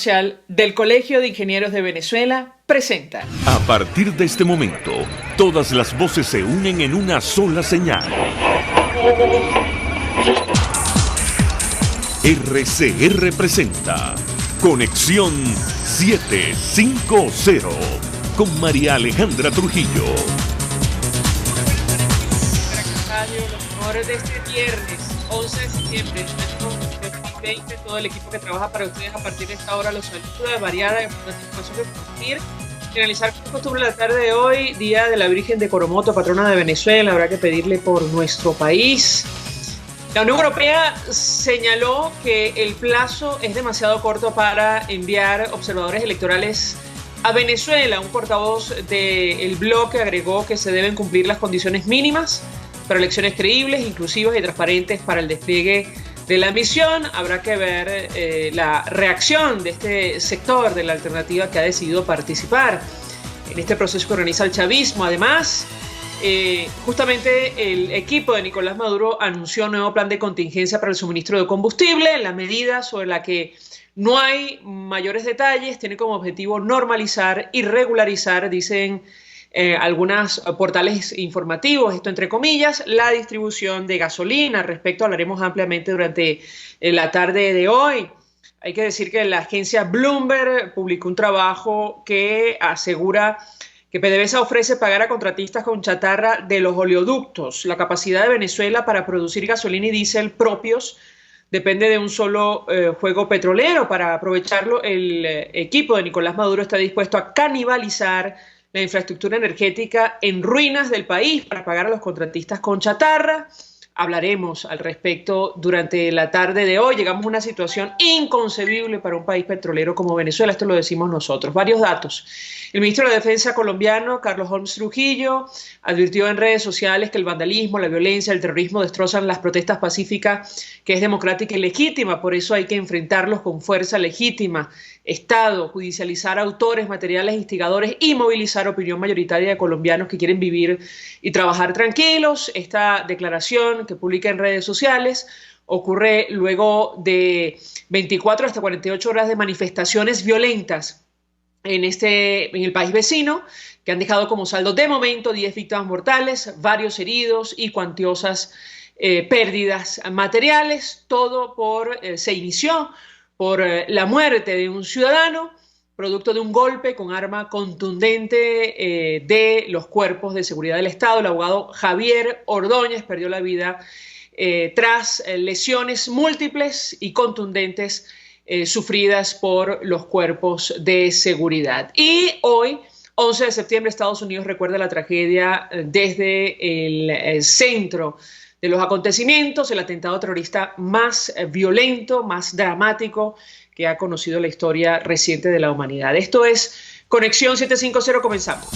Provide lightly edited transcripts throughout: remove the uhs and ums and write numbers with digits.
Social del Colegio de Ingenieros de Venezuela presenta. A partir de este momento, todas las voces se unen en una sola señal. RCR presenta Conexión 750 con María Alejandra Trujillo. Los mejores de este viernes 11 de septiembre de 2020, todo el equipo que trabaja para ustedes a partir de esta hora los saludo de variada información que compartir. Finalizar con costumbre la tarde de hoy, Día de la Virgen de Coromoto, patrona de Venezuela. Habrá que pedirle por nuestro país. La Unión Europea señaló que el plazo es demasiado corto para enviar observadores electorales a Venezuela. Un portavoz del bloque agregó que se deben cumplir las condiciones mínimas para elecciones creíbles, inclusivas y transparentes para el despliegue de la misión. Habrá que ver la reacción de este sector de la alternativa que ha decidido participar en este proceso que organiza el chavismo. Además, justamente el equipo de Nicolás Maduro anunció un nuevo plan de contingencia para el suministro de combustible. La medida sobre la que no hay mayores detalles tiene como objetivo normalizar y regularizar, dicen algunos portales informativos, esto entre comillas, la distribución de gasolina. Al respecto hablaremos ampliamente durante la tarde de hoy. Hay que decir que la agencia Bloomberg publicó un trabajo que asegura que PDVSA ofrece pagar a contratistas con chatarra de los oleoductos. La capacidad de Venezuela para producir gasolina y diésel propios depende de un solo juego petrolero. Para aprovecharlo, el equipo de Nicolás Maduro está dispuesto a canibalizar la infraestructura energética en ruinas del país para pagar a los contratistas con chatarra. Hablaremos al respecto durante la tarde de hoy. Llegamos a una situación inconcebible para un país petrolero como Venezuela, esto lo decimos nosotros. Varios datos. El ministro de la Defensa colombiano, Carlos Holmes Trujillo, advirtió en redes sociales que el vandalismo, la violencia, el terrorismo destrozan las protestas pacíficas, que es democrática y legítima. Por eso hay que enfrentarlos con fuerza legítima. Estado, judicializar autores, materiales, instigadores y movilizar opinión mayoritaria de colombianos que quieren vivir y trabajar tranquilos. Esta declaración que publica en redes sociales ocurre luego de 24 hasta 48 horas de manifestaciones violentas en el país vecino, que han dejado como saldo de momento 10 víctimas mortales, varios heridos y cuantiosas pérdidas materiales. Todo se inició por la muerte de un ciudadano, producto de un golpe con arma contundente de los cuerpos de seguridad del Estado. El abogado Javier Ordóñez perdió la vida tras lesiones múltiples y contundentes sufridas por los cuerpos de seguridad. Y hoy, 11 de septiembre, Estados Unidos recuerda la tragedia desde el centro de los acontecimientos, el atentado terrorista más violento, más dramático que ha conocido la historia reciente de la humanidad. Esto es Conexión 750, comenzamos.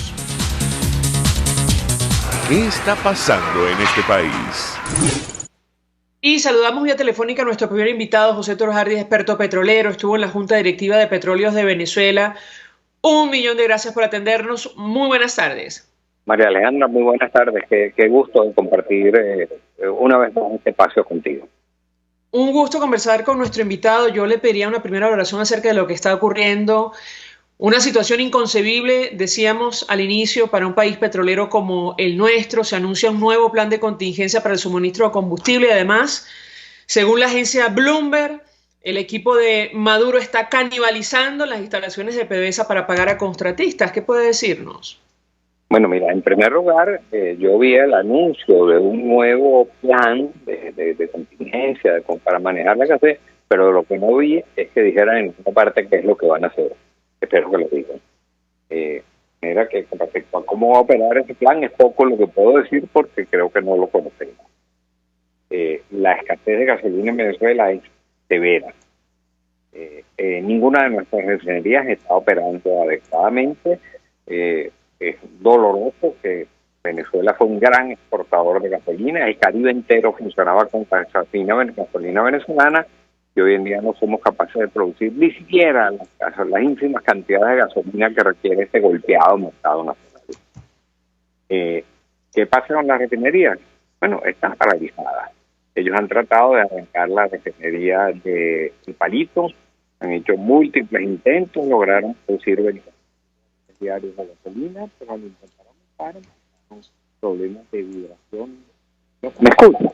¿Qué está pasando en este país? Y saludamos vía telefónica a nuestro primer invitado, José Torjardi, experto petrolero, estuvo en la Junta Directiva de Petróleos de Venezuela. 1.000.000 de gracias por atendernos. Muy buenas tardes. María Alejandra, muy buenas tardes. Qué gusto compartir una vez más este espacio contigo. Un gusto conversar con nuestro invitado. Yo le pediría una primera valoración acerca de lo que está ocurriendo. Una situación inconcebible, decíamos al inicio, para un país petrolero como el nuestro. Se anuncia un nuevo plan de contingencia para el suministro de combustible y además, según la agencia Bloomberg, el equipo de Maduro está canibalizando las instalaciones de PDVSA para pagar a contratistas. ¿Qué puede decirnos? Bueno, mira, en primer lugar, yo vi el anuncio de un nuevo plan de contingencia para manejar la escasez, pero lo que no vi es que dijeran en una parte qué es lo que van a hacer. Espero que lo digan. Mira, que con respecto a cómo va a operar ese plan, es poco lo que puedo decir porque creo que no lo conocemos. La escasez de gasolina en Venezuela es severa. Ninguna de nuestras refinerías está operando adecuadamente. Es doloroso que Venezuela fue un gran exportador de gasolina. El Caribe entero funcionaba con gasolina venezolana y hoy en día no somos capaces de producir ni siquiera las ínfimas cantidades de gasolina que requiere este golpeado mercado nacional. ¿Qué pasa con las refinerías? Bueno, están paralizadas. Ellos han tratado de arrancar la refinería de El Palito, Han hecho múltiples intentos, lograron producir beneficios diarios de gasolina, pero al intentar aumentar, problemas de vibración. ¿Me escucha?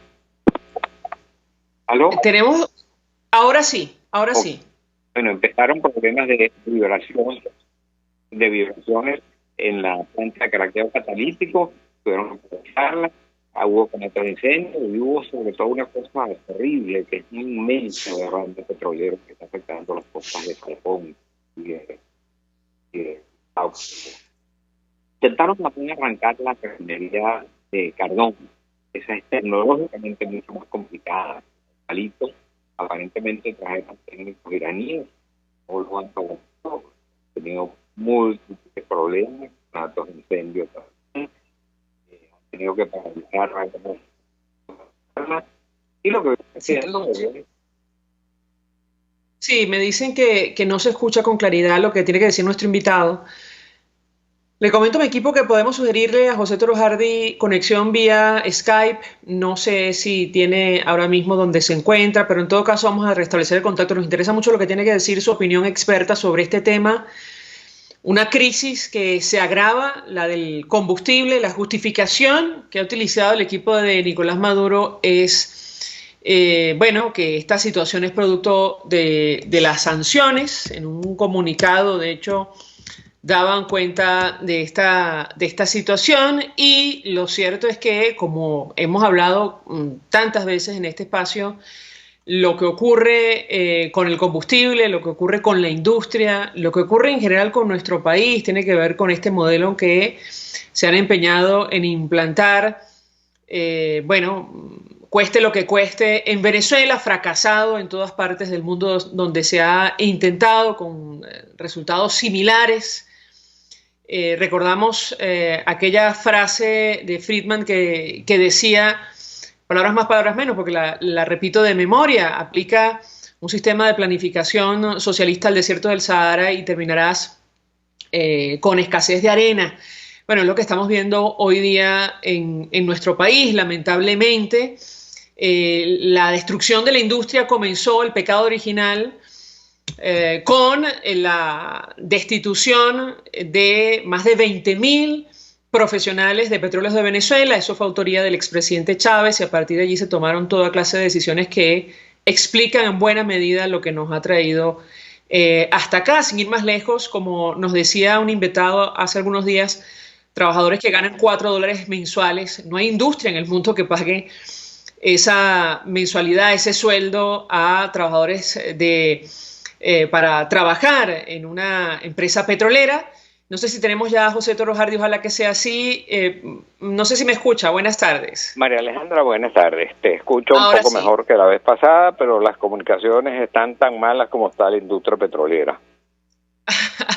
¿Aló? Tenemos, ahora sí, ahora sí. Bueno, empezaron problemas de vibraciones en la planta de craqueo catalítico, tuvieron que aprovecharla, hubo conatos de incendio y hubo sobre todo una cosa terrible, que es un inmenso derrame petrolero que está afectando las costas de Falcón y de intentaron también arrancar la refinería de Cardón. Esa es tecnológicamente mucho más complicada. Palito, aparentemente trajeron técnicos iraníes, o lo han tenido múltiples problemas, datos de incendios también, han tenido que paralizar y lo que Sí, me dicen que no se escucha con claridad lo que tiene que decir nuestro invitado. Le comento a mi equipo que podemos sugerirle a José Toro Hardy conexión vía Skype. No sé si tiene ahora mismo donde se encuentra, pero en todo caso vamos a restablecer el contacto. Nos interesa mucho lo que tiene que decir su opinión experta sobre este tema. Una crisis que se agrava, la del combustible. La justificación que ha utilizado el equipo de Nicolás Maduro es, bueno, que esta situación es producto de las sanciones. En un comunicado, de hecho, daban cuenta de esta situación, y lo cierto es que, como hemos hablado tantas veces en este espacio, lo que ocurre con el combustible, lo que ocurre con la industria, lo que ocurre en general con nuestro país, tiene que ver con este modelo que se han empeñado en implantar, bueno, cueste lo que cueste, en Venezuela, fracasado en todas partes del mundo donde se ha intentado, con resultados similares. Recordamos aquella frase de Friedman que decía, palabras más, palabras menos, porque la repito de memoria: aplica un sistema de planificación socialista al desierto del Sahara y terminarás con escasez de arena. Bueno, es lo que estamos viendo hoy día en nuestro país, lamentablemente. La destrucción de la industria comenzó, el pecado original, con la destitución de más de 20.000 profesionales de Petróleos de Venezuela. Eso fue autoría del expresidente Chávez, y a partir de allí se tomaron toda clase de decisiones que explican en buena medida lo que nos ha traído hasta acá. Sin ir más lejos, como nos decía un invitado hace algunos días, trabajadores que ganan $4 mensuales. No hay industria en el mundo que pague esa mensualidad, ese sueldo a trabajadores para trabajar en una empresa petrolera. No sé si tenemos ya a José Toro Hardy, ojalá que sea así. No sé si me escucha. Buenas tardes. María Alejandra, buenas tardes. Te escucho Ahora un poco sí. mejor que la vez pasada, pero las comunicaciones están tan malas como está la industria petrolera.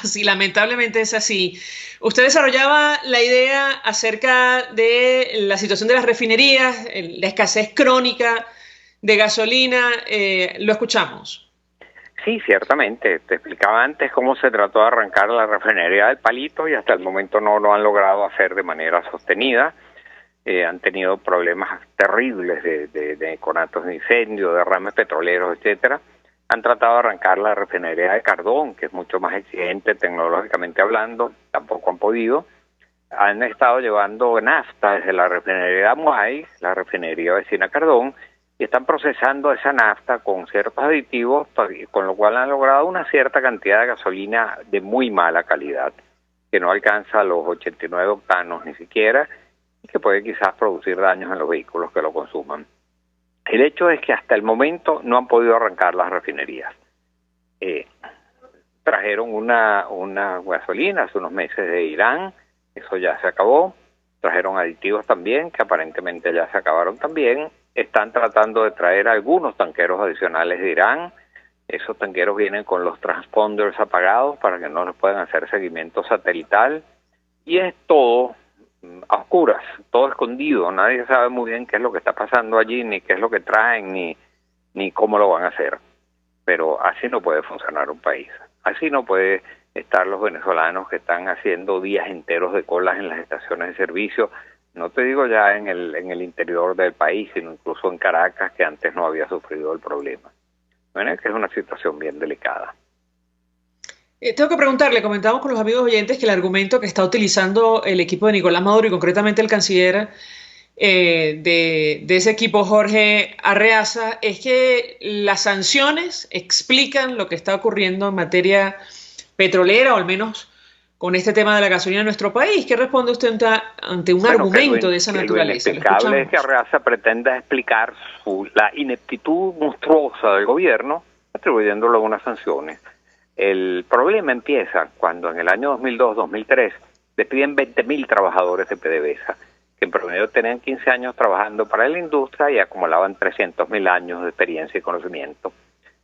Sí, lamentablemente es así. Usted desarrollaba la idea acerca de la situación de las refinerías, la escasez crónica de gasolina. Lo escuchamos. Sí, ciertamente. Te explicaba antes cómo se trató de arrancar la refinería del Palito y hasta el momento no lo han logrado hacer de manera sostenida. Han tenido problemas terribles de conatos de incendio, derrames petroleros, etcétera. Han tratado de arrancar la refinería de Cardón, que es mucho más exigente tecnológicamente hablando, tampoco han podido. Han estado llevando nafta desde la refinería de Amuay, la refinería vecina Cardón, y están procesando esa nafta con ciertos aditivos, con lo cual han logrado una cierta cantidad de gasolina de muy mala calidad, que no alcanza los 89 octanos ni siquiera, y que puede quizás producir daños en los vehículos que lo consuman. El hecho es que hasta el momento no han podido arrancar las refinerías. Trajeron una gasolina hace unos meses de Irán, eso ya se acabó. Trajeron aditivos también, que aparentemente ya se acabaron también. Están tratando de traer algunos tanqueros adicionales de Irán. Esos tanqueros vienen con los transponders apagados para que no les puedan hacer seguimiento satelital. Y es todo a oscuras, todo escondido. Nadie sabe muy bien qué es lo que está pasando allí, ni qué es lo que traen, ni cómo lo van a hacer. Pero así no puede funcionar un país. Así no puede estar los venezolanos que están haciendo días enteros de colas en las estaciones de servicio. No te digo ya en el interior del país, sino incluso en Caracas, que antes no había sufrido el problema. Bueno, es que es una situación bien delicada. Tengo que preguntarle, comentamos con los amigos oyentes que el argumento que está utilizando el equipo de Nicolás Maduro y concretamente el canciller de ese equipo, Jorge Arreaza, es que las sanciones explican lo que está ocurriendo en materia petrolera, o al menos con este tema de la gasolina en nuestro país. ¿Qué responde usted ante un Bueno, argumento de esa que lo naturaleza? Lo inexplicable es que escuchamos. Arreaza pretenda explicar la ineptitud monstruosa del gobierno atribuyéndolo a unas sanciones. El problema empieza cuando en el año 2002-2003 despiden 20.000 trabajadores de PDVSA, que en promedio tenían 15 años trabajando para la industria y acumulaban 300.000 años de experiencia y conocimiento.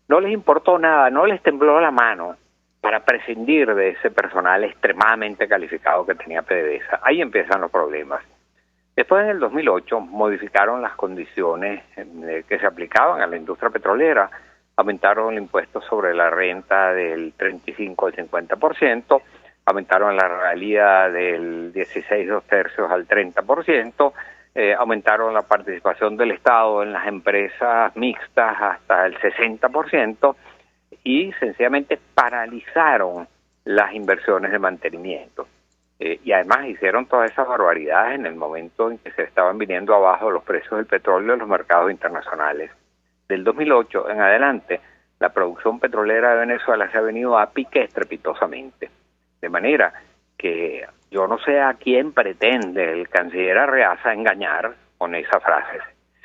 No les importó nada, no les tembló la mano para prescindir de ese personal extremadamente calificado que tenía PDVSA. Ahí empiezan los problemas. Después, en el 2008, modificaron las condiciones que se aplicaban a la industria petrolera. Aumentaron el impuesto sobre la renta del 35 al 50%, aumentaron la regalía del 16 2/3 al 30%, aumentaron la participación del Estado en las empresas mixtas hasta el 60%, y sencillamente paralizaron las inversiones de mantenimiento. Y además hicieron todas esas barbaridades en el momento en que se estaban viniendo abajo los precios del petróleo en los mercados internacionales. Del 2008 en adelante, la producción petrolera de Venezuela se ha venido a pique estrepitosamente. De manera que yo no sé a quién pretende el canciller Arreaza engañar con esa frase.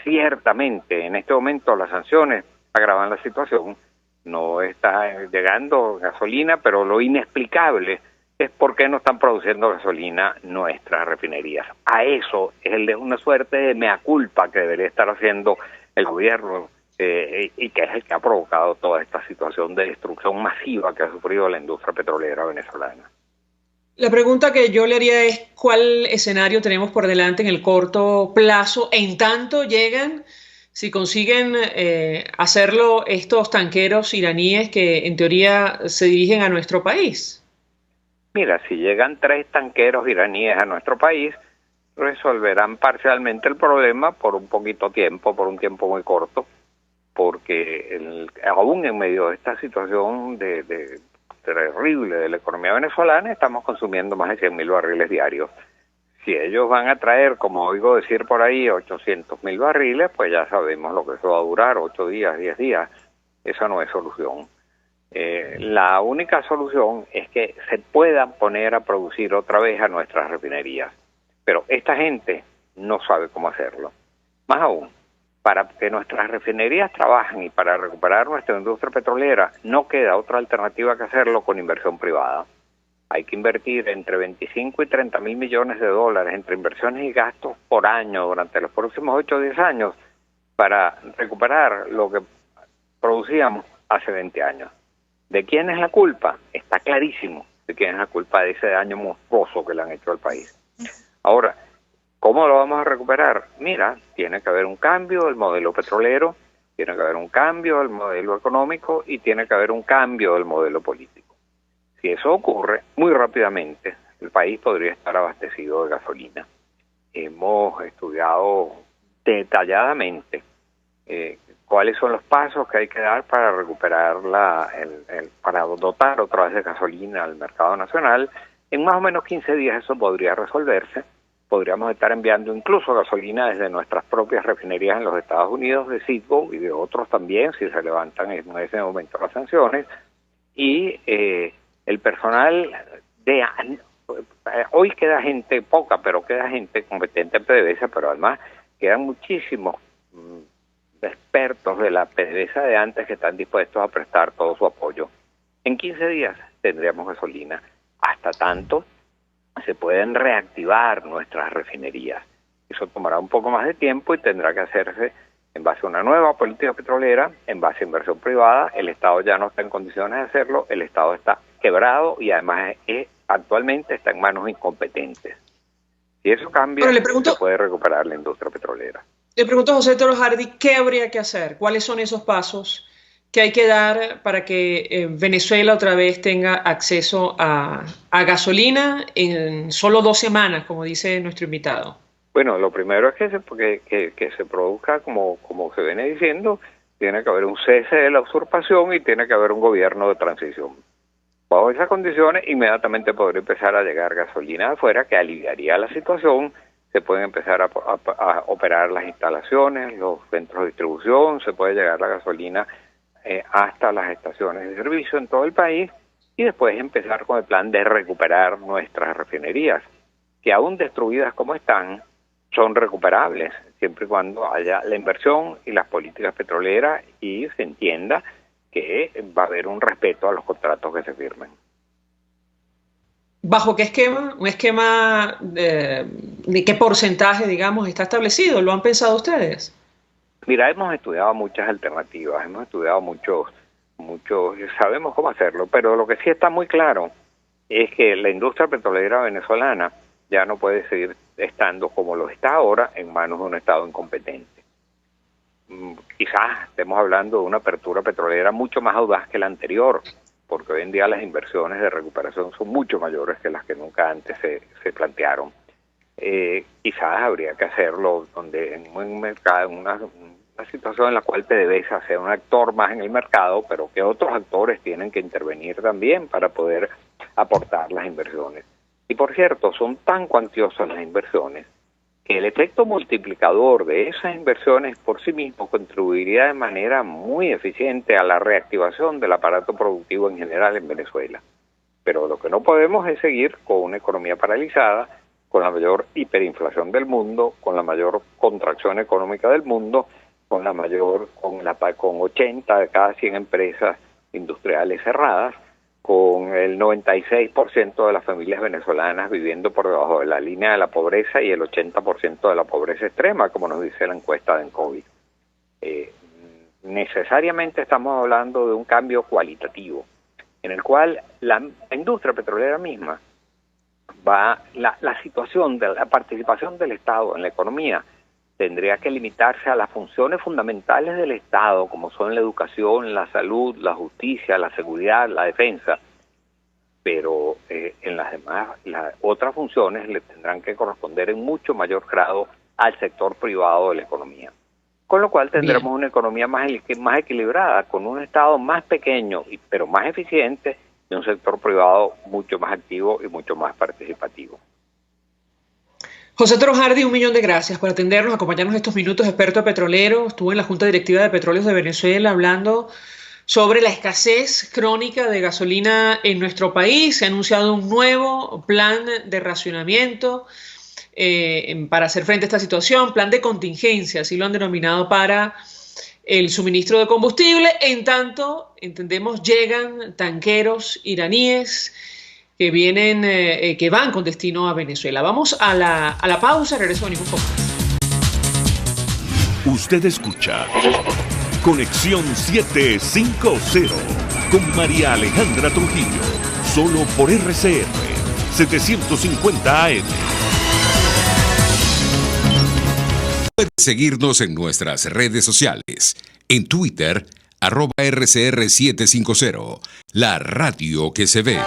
Ciertamente, en este momento las sanciones agravan la situación. No está llegando gasolina, pero lo inexplicable es por qué no están produciendo gasolina nuestras refinerías. A eso es una suerte de mea culpa que debería estar haciendo el gobierno, y que es el que ha provocado toda esta situación de destrucción masiva que ha sufrido la industria petrolera venezolana. La pregunta que yo le haría es cuál escenario tenemos por delante en el corto plazo. En tanto llegan, si consiguen hacerlo estos tanqueros iraníes que en teoría se dirigen a nuestro país. Mira, si llegan 3 tanqueros iraníes a nuestro país, resolverán parcialmente el problema por un poquito tiempo, por un tiempo muy corto, porque aún en medio de esta situación terrible de la economía venezolana, estamos consumiendo más de 100.000 barriles diarios. Si ellos van a traer, como oigo decir por ahí, 800.000 barriles, pues ya sabemos lo que eso va a durar, 8 días, 10 días. Esa no es solución. La única solución es que se puedan poner a producir otra vez a nuestras refinerías. Pero esta gente no sabe cómo hacerlo. Más aún, para que nuestras refinerías trabajen y para recuperar nuestra industria petrolera, no queda otra alternativa que hacerlo con inversión privada. Hay que invertir entre 25 y 30 mil millones de dólares entre inversiones y gastos por año durante los próximos 8 o 10 años para recuperar lo que producíamos hace 20 años. ¿De quién es la culpa? Está clarísimo de quién es la culpa de ese daño monstruoso que le han hecho al país. Ahora, ¿cómo lo vamos a recuperar? Mira, tiene que haber un cambio del modelo petrolero, tiene que haber un cambio del modelo económico y tiene que haber un cambio del modelo político. Si eso ocurre, muy rápidamente el país podría estar abastecido de gasolina. Hemos estudiado detalladamente cuáles son los pasos que hay que dar para recuperar para dotar otra vez de gasolina al mercado nacional. En más o menos 15 días eso podría resolverse. Podríamos estar enviando incluso gasolina desde nuestras propias refinerías en los Estados Unidos, de Citgo y de otros también, si se levantan en ese momento las sanciones. Y el personal hoy queda gente poca, pero queda gente competente en PDVSA, pero además quedan muchísimos expertos de la PDVSA de antes que están dispuestos a prestar todo su apoyo. En 15 días tendríamos gasolina. Hasta tanto se pueden reactivar nuestras refinerías. Eso tomará un poco más de tiempo y tendrá que hacerse en base a una nueva política petrolera, en base a inversión privada. El Estado ya no está en condiciones de hacerlo, el Estado está quebrado y además actualmente está en manos incompetentes. Si eso cambia, se puede recuperar la industria petrolera. Le pregunto a José Toro Hardy, ¿qué habría que hacer? ¿Cuáles son esos pasos que hay que dar para que Venezuela otra vez tenga acceso a gasolina en solo 2 semanas, como dice nuestro invitado? Bueno, lo primero es que se produzca, como se viene diciendo, tiene que haber un cese de la usurpación y tiene que haber un gobierno de transición. Bajo esas condiciones, inmediatamente podría empezar a llegar gasolina de afuera, que aliviaría la situación. Se pueden empezar a operar las instalaciones, los centros de distribución, se puede llegar la gasolina hasta las estaciones de servicio en todo el país, y después empezar con el plan de recuperar nuestras refinerías, que aún destruidas como están, son recuperables, siempre y cuando haya la inversión y las políticas petroleras y se entienda que va a haber un respeto a los contratos que se firmen. ¿Bajo qué esquema? ¿Un esquema de qué porcentaje, digamos, está establecido? ¿Lo han pensado ustedes? Mira, hemos estudiado muchas alternativas, hemos estudiado muchos, sabemos cómo hacerlo, pero lo que sí está muy claro es que la industria petrolera venezolana ya no puede seguir estando como lo está ahora en manos de un Estado incompetente. Quizás estemos hablando de una apertura petrolera mucho más audaz que la anterior, porque hoy en día las inversiones de recuperación son mucho mayores que las que nunca antes se plantearon. Quizás habría que hacerlo donde en un mercado, en una situación en la cual PDVSA sea un actor más en el mercado, pero que otros actores tienen que intervenir también para poder aportar las inversiones. Y por cierto, son tan cuantiosas las inversiones que el efecto multiplicador de esas inversiones por sí mismo contribuiría de manera muy eficiente a la reactivación del aparato productivo en general en Venezuela. Pero lo que no podemos es seguir con una economía paralizada, con la mayor hiperinflación del mundo, con la mayor contracción económica del mundo, con 80 de cada 100 empresas industriales cerradas, con el 96% de las familias venezolanas viviendo por debajo de la línea de la pobreza y el 80% de la pobreza extrema, como nos dice la encuesta de Encovi. Necesariamente estamos hablando de un cambio cualitativo, en el cual la industria petrolera misma la situación de la participación del Estado en la economía tendría que limitarse a las funciones fundamentales del Estado, como son la educación, la salud, la justicia, la seguridad, la defensa, pero en las demás, las otras funciones le tendrán que corresponder en mucho mayor grado al sector privado de la economía. Con lo cual tendremos una economía más equilibrada, con un Estado más pequeño, pero más eficiente, y un sector privado mucho más activo y mucho más participativo. José Trojardi, 1.000.000 de gracias por atendernos, acompañarnos estos minutos, experto petrolero. Estuvo en la Junta Directiva de Petróleos de Venezuela hablando sobre la escasez crónica de gasolina en nuestro país. Se ha anunciado un nuevo plan de racionamiento para hacer frente a esta situación, plan de contingencia, así lo han denominado, para el suministro de combustible. En tanto, entendemos, llegan tanqueros iraníes que vienen, que van con destino a Venezuela. Vamos a la pausa, regreso con un poco más. Usted escucha Conexión 750 con María Alejandra Trujillo, solo por RCR 750 AM. Puedes seguirnos en nuestras redes sociales. En Twitter, @RCR750, la radio que se ve.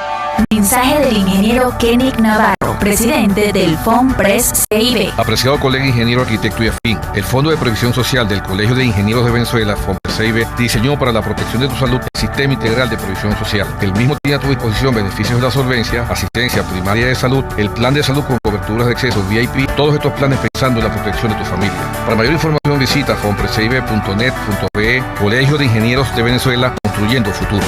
Mensaje del ingeniero Kenick Navarro, presidente del FONPRES CIB. Apreciado colega ingeniero, arquitecto y afín, el Fondo de Previsión Social del Colegio de Ingenieros de Venezuela, FONPRES CIB, diseñó para la protección de tu salud el Sistema Integral de Previsión Social. El mismo tiene a tu disposición beneficios de la solvencia, asistencia primaria de salud, el plan de salud con coberturas de acceso VIP, todos estos planes pensando en la protección de tu familia. Para mayor información visita fonprescib.net.be. Colegio de Ingenieros de Venezuela, construyendo futuro.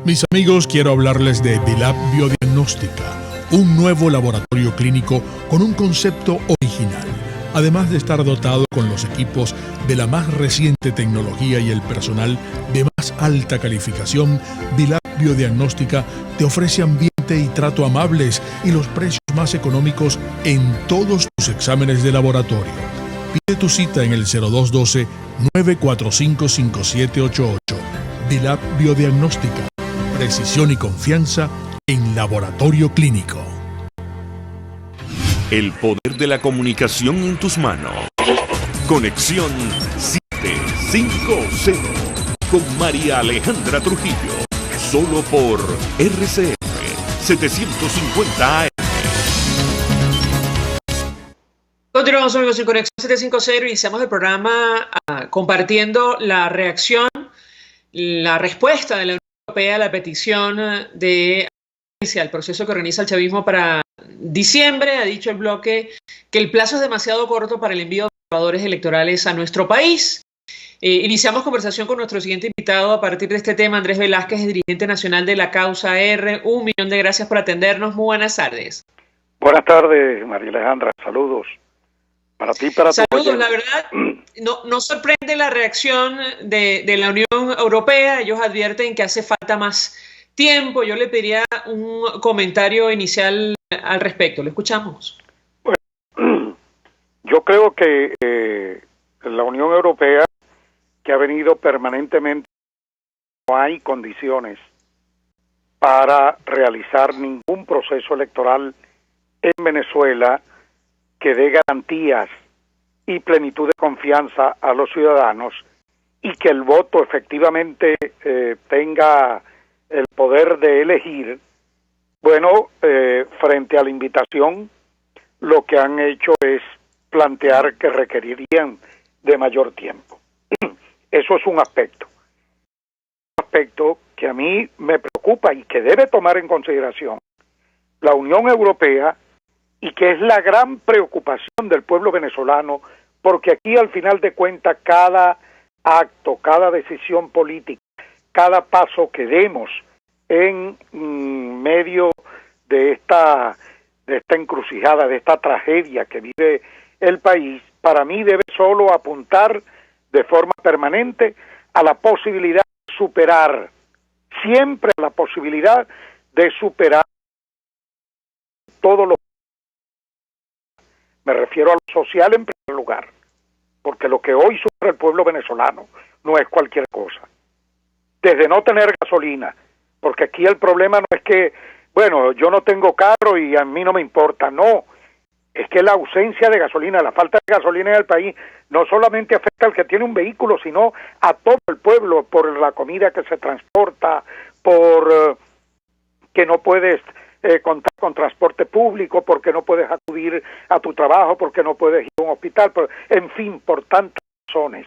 Mis amigos, quiero hablarles de Dilab Biodiagnóstica, un nuevo laboratorio clínico con un concepto original. Además de estar dotado con los equipos de la más reciente tecnología y el personal de más alta calificación, Dilab Biodiagnóstica te ofrece ambiente y trato amables y los precios más económicos en todos tus exámenes de laboratorio. Pide tu cita en el 0212-945-5788. Dilab Biodiagnóstica. Precisión y confianza en laboratorio clínico. El poder de la comunicación en tus manos. Conexión 750 con María Alejandra Trujillo. Solo por RCR 750 AM. Continuamos, amigos, en Conexión 750. Iniciamos el programa compartiendo la reacción, la respuesta de la Europea la petición de al proceso que organiza el chavismo para diciembre. Ha dicho el bloque que el plazo es demasiado corto para el envío de observadores electorales a nuestro país. Iniciamos conversación con nuestro siguiente invitado a partir de este tema. Andrés Velázquez, dirigente nacional de la Causa R. 1.000.000 de gracias por atendernos. Muy buenas tardes. Buenas tardes, María Alejandra. Saludos para ti y para todos. Saludos. La verdad, no sorprende la reacción de la Unión Europea. Ellos advierten que hace falta más tiempo. Yo le pediría un comentario inicial al respecto. ¿Lo escuchamos? Bueno, yo creo que la Unión Europea, que ha venido permanentemente, no hay condiciones para realizar ningún proceso electoral en Venezuela que dé garantías y plenitud de confianza a los ciudadanos y que el voto efectivamente tenga el poder de elegir. Bueno, frente a la invitación, lo que han hecho es plantear que requerirían de mayor tiempo. Eso es un aspecto. Un aspecto que a mí me preocupa y que debe tomar en consideración la Unión Europea y que es la gran preocupación del pueblo venezolano, porque aquí al final de cuentas cada acto, cada decisión política, cada paso que demos en medio de esta encrucijada, de esta tragedia que vive el país, para mí debe solo apuntar de forma permanente a la posibilidad de superar, siempre a la posibilidad de superar todo lo. Me refiero a lo social en primer lugar, porque lo que hoy sufre el pueblo venezolano no es cualquier cosa. Desde no tener gasolina, porque aquí el problema no es que, bueno, yo no tengo carro y a mí no me importa, no. Es que la ausencia de gasolina, la falta de gasolina en el país, no solamente afecta al que tiene un vehículo, sino a todo el pueblo, por la comida que se transporta, por que no puedes contar con transporte público, porque no puedes acudir a tu trabajo, porque no puedes ir a un hospital, en fin, por tantas razones.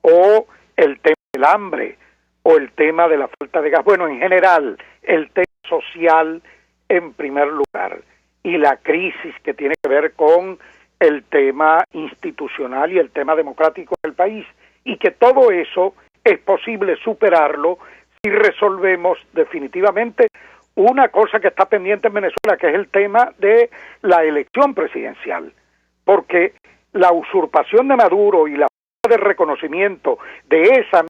O el tema del hambre, o el tema de la falta de gas. Bueno, en general, el tema social en primer lugar, y la crisis que tiene que ver con el tema institucional y el tema democrático del país, y que todo eso es posible superarlo si resolvemos definitivamente una cosa que está pendiente en Venezuela, que es el tema de la elección presidencial, porque la usurpación de Maduro y la falta de reconocimiento de esa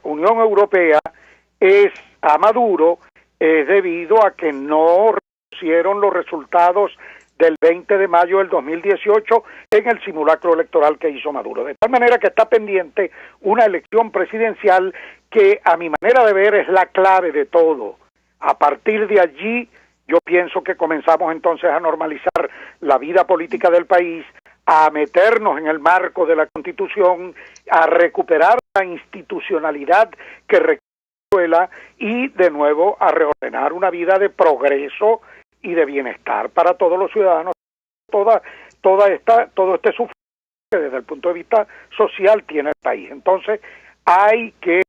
Unión Europea a Maduro es debido a que no reconocieron los resultados del 20 de mayo del 2018 en el simulacro electoral que hizo Maduro. De tal manera que está pendiente una elección presidencial que, a mi manera de ver, es la clave de todo. A partir de allí, yo pienso que comenzamos entonces a normalizar la vida política del país, a meternos en el marco de la Constitución, a recuperar la institucionalidad que requiere Venezuela y, de nuevo, a reordenar una vida de progreso y de bienestar para todos los ciudadanos, todo este sufrimiento que desde el punto de vista social tiene el país. Entonces, hay que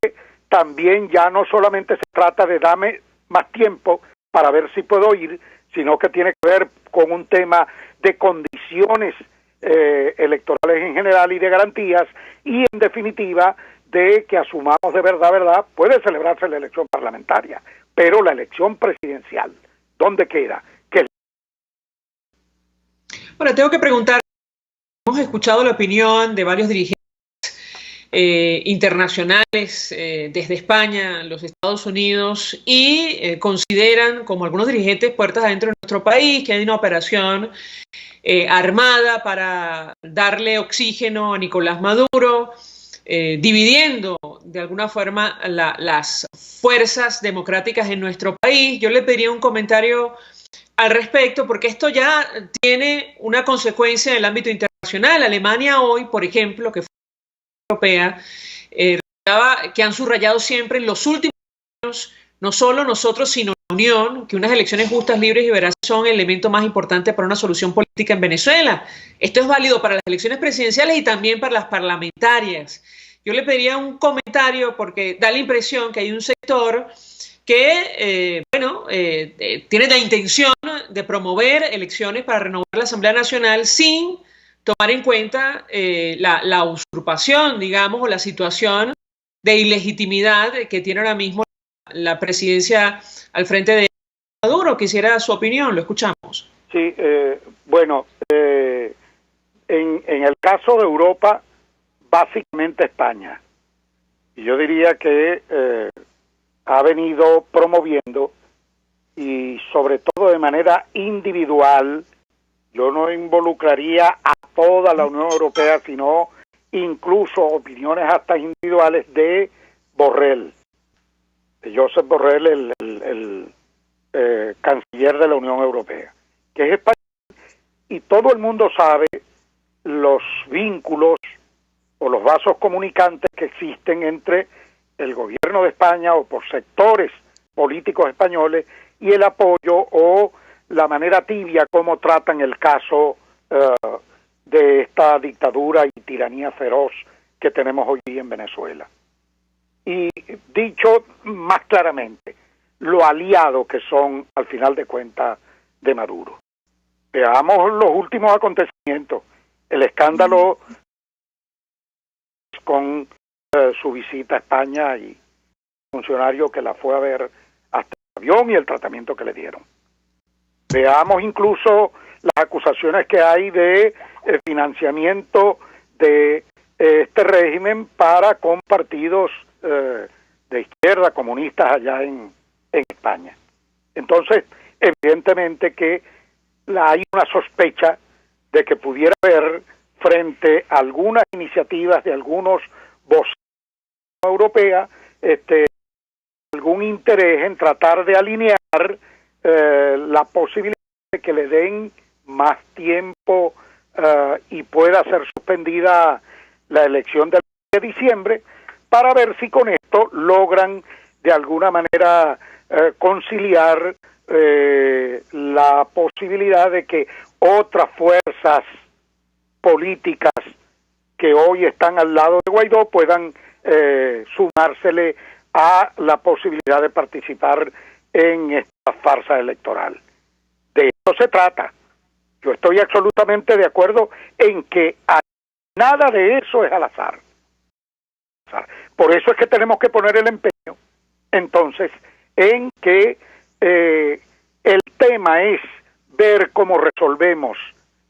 también, ya no solamente se trata de darme más tiempo para ver si puedo ir, sino que tiene que ver con un tema de condiciones electorales en general y de garantías, y en definitiva de que asumamos de verdad, puede celebrarse la elección parlamentaria, pero la elección presidencial, ¿dónde queda? Bueno, tengo que preguntar, hemos escuchado la opinión de varios dirigentes internacionales desde España, los Estados Unidos, y consideran, como algunos dirigentes, puertas adentro de nuestro país, que hay una operación armada para darle oxígeno a Nicolás Maduro, dividiendo de alguna forma las fuerzas democráticas en nuestro país. Yo le pediría un comentario al respecto, porque esto ya tiene una consecuencia en el ámbito internacional. Alemania hoy, por ejemplo, que fue Europea, que han subrayado siempre en los últimos años, no solo nosotros, sino la Unión, que unas elecciones justas, libres y veraces son el elemento más importante para una solución política en Venezuela. Esto es válido para las elecciones presidenciales y también para las parlamentarias. yo le pediría un comentario porque da la impresión que hay un sector que, tiene la intención de promover elecciones para renovar la Asamblea Nacional sin tomar en cuenta la usurpación, digamos, o la situación de ilegitimidad que tiene ahora mismo la presidencia al frente de Maduro. Quisiera su opinión, lo escuchamos. Sí, en el caso de Europa, básicamente España. Y yo diría que ha venido promoviendo, y sobre todo de manera individual, yo no involucraría a toda la Unión Europea, sino incluso opiniones hasta individuales de Borrell, de Josep Borrell, el canciller de la Unión Europea, que es español, y todo el mundo sabe los vínculos o los vasos comunicantes que existen entre el gobierno de España o por sectores políticos españoles y el apoyo o la manera tibia como tratan el caso de esta dictadura y tiranía feroz que tenemos hoy en Venezuela. Y dicho más claramente, lo aliado que son, al final de cuentas, de Maduro. Veamos los últimos acontecimientos. El escándalo con su visita a España y funcionario que la fue a ver hasta el avión y el tratamiento que le dieron. Veamos incluso las acusaciones que hay de financiamiento de este régimen con partidos de izquierda, comunistas allá en España. Entonces, evidentemente que hay una sospecha de que pudiera haber, frente a algunas iniciativas de algunos voceros europeos, algún interés en tratar de alinear la posibilidad de que le den más tiempo y pueda ser suspendida la elección del 10 de diciembre, para ver si con esto logran de alguna manera conciliar la posibilidad de que otras fuerzas políticas que hoy están al lado de Guaidó puedan sumársele a la posibilidad de participar en esta farsa electoral. De eso se trata. Yo estoy absolutamente de acuerdo en que nada de eso es al azar. Por eso es que tenemos que poner el empeño, entonces, en que el tema es ver cómo resolvemos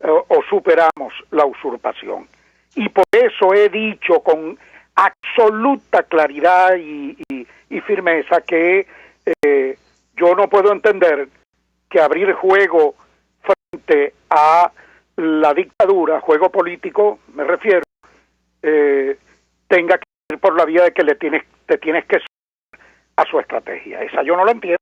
o superamos la usurpación. Y por eso he dicho con absoluta claridad y firmeza que yo no puedo entender que abrir juego frente a la dictadura, juego político, me refiero, tenga que ir por la vía de que te tienes que sumar a su estrategia. Esa yo no la entiendo.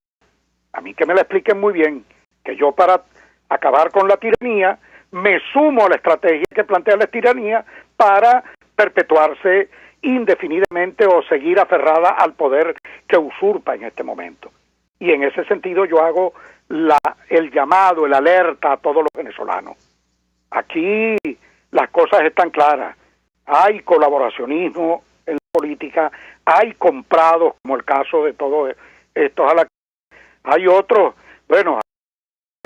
A mí que me la expliquen muy bien, que yo para acabar con la tiranía me sumo a la estrategia que plantea la tiranía para perpetuarse indefinidamente o seguir aferrada al poder que usurpa en este momento. Y en ese sentido yo hago el llamado, el alerta a todos los venezolanos. Aquí las cosas están claras. Hay colaboracionismo en la política, hay comprados, como el caso de todos estos. Hay otros, bueno,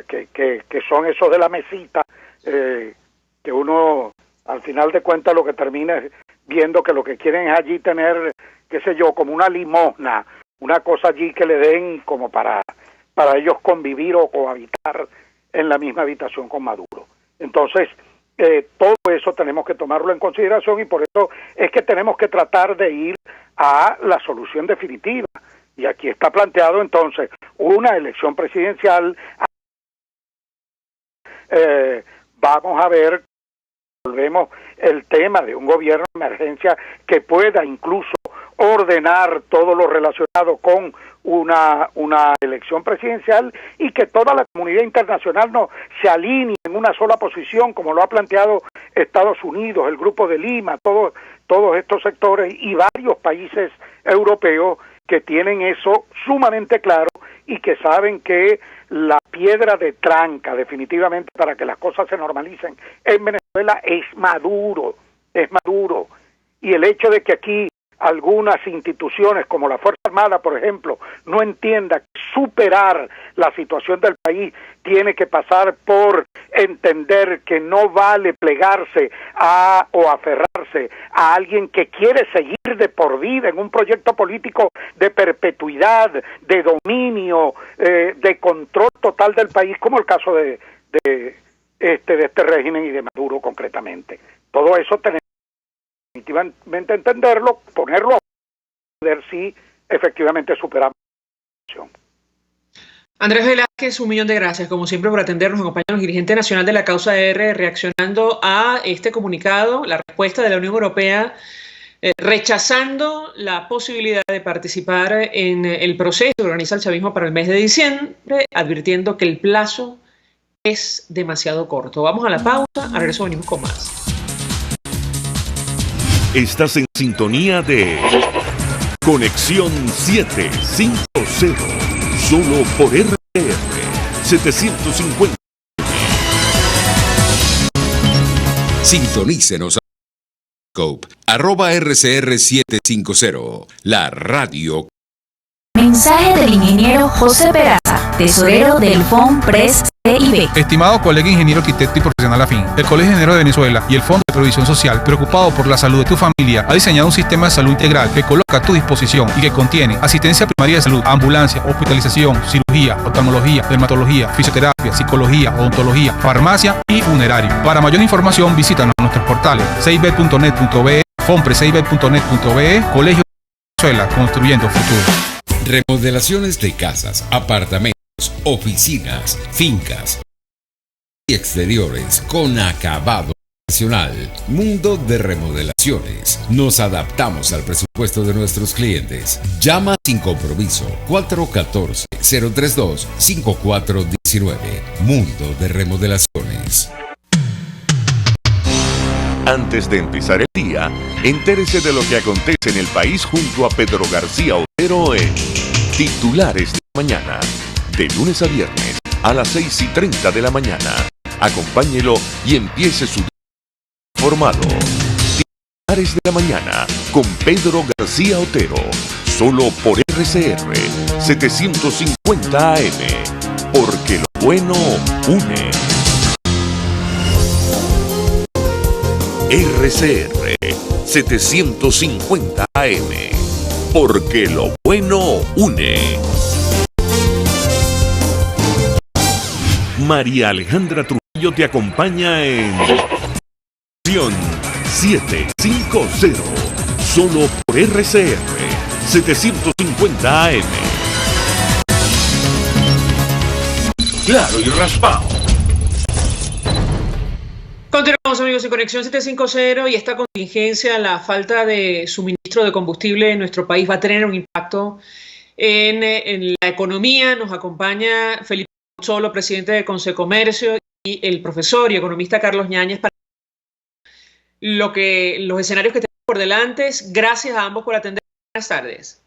que son esos de la mesita, que uno al final de cuentas lo que termina es viendo que lo que quieren es allí tener, qué sé yo, como una limosna, una cosa allí que le den como para ellos convivir o cohabitar en la misma habitación con Maduro. Entonces, todo eso tenemos que tomarlo en consideración y por eso es que tenemos que tratar de ir a la solución definitiva. Y aquí está planteado entonces una elección presidencial. Vamos a ver, volvemos el tema de un gobierno de emergencia que pueda incluso ordenar todo lo relacionado con una elección presidencial y que toda la comunidad internacional no se alinee en una sola posición, como lo ha planteado Estados Unidos, el Grupo de Lima, todos estos sectores y varios países europeos que tienen eso sumamente claro y que saben que la piedra de tranca definitivamente para que las cosas se normalicen en Venezuela es Maduro. y el hecho de que aquí algunas instituciones como la Fuerza Armada, por ejemplo, no entienda que superar la situación del país tiene que pasar por entender que no vale plegarse o aferrarse a alguien que quiere seguir de por vida en un proyecto político de perpetuidad, de dominio, de control total del país, como el caso de este régimen y de Maduro concretamente. Todo eso tenemos definitivamente entenderlo, ponerlo a ver si efectivamente superamos la situación. Andrés Velázquez, 1.000.000 de gracias, como siempre, por atendernos. Acompaña el dirigente nacional de la causa R, reaccionando a este comunicado, la respuesta de la Unión Europea, rechazando la posibilidad de participar en el proceso que organiza el chavismo para el mes de diciembre, advirtiendo que el plazo es demasiado corto. Vamos a la pausa, a regreso venimos con más. Estás en sintonía de Conexión 750, solo por RR 750. Sintonícenos a @RCR750, la radio. Mensaje del ingeniero José Peraza, tesorero del FOMPRES CIB. Estimado colega ingeniero arquitecto y profesional afín, el Colegio de Ingenieros de Venezuela y el Fondo de Previsión Social, preocupado por la salud de tu familia, ha diseñado un sistema de salud integral que coloca a tu disposición y que contiene asistencia primaria de salud, ambulancia, hospitalización, cirugía, oftalmología, dermatología, fisioterapia, psicología, odontología, farmacia y funerario. Para mayor información, visítanos en nuestros portales cib.net.be, fomprescib.net.be, Colegio de Venezuela, construyendo futuro. Remodelaciones de casas, apartamentos, oficinas, fincas y exteriores con acabado profesional. Mundo de Remodelaciones. Nos adaptamos al presupuesto de nuestros clientes. Llama sin compromiso 414-032-5419. Mundo de Remodelaciones. Antes de empezar el día, entérese de lo que acontece en el país junto a Pedro García Otero en Titulares de la Mañana, de lunes a viernes a las 6:30 de la mañana. Acompáñelo y empiece su día informado. Titulares de la Mañana con Pedro García Otero, solo por RCR 750 AM, porque lo bueno une. RCR 750 AM, porque lo bueno une. María Alejandra Trujillo te acompaña en Conexión 750, solo por RCR 750 AM. Claro y raspado. Continuamos, amigos, en Conexión 750, y esta contingencia, la falta de suministro de combustible en nuestro país va a tener un impacto en la economía. Nos acompaña Felipe Solo, presidente de Consecomercio, y el profesor y economista Carlos Ñáñez para los escenarios que tenemos por delante. Gracias a ambos por atender. Buenas tardes.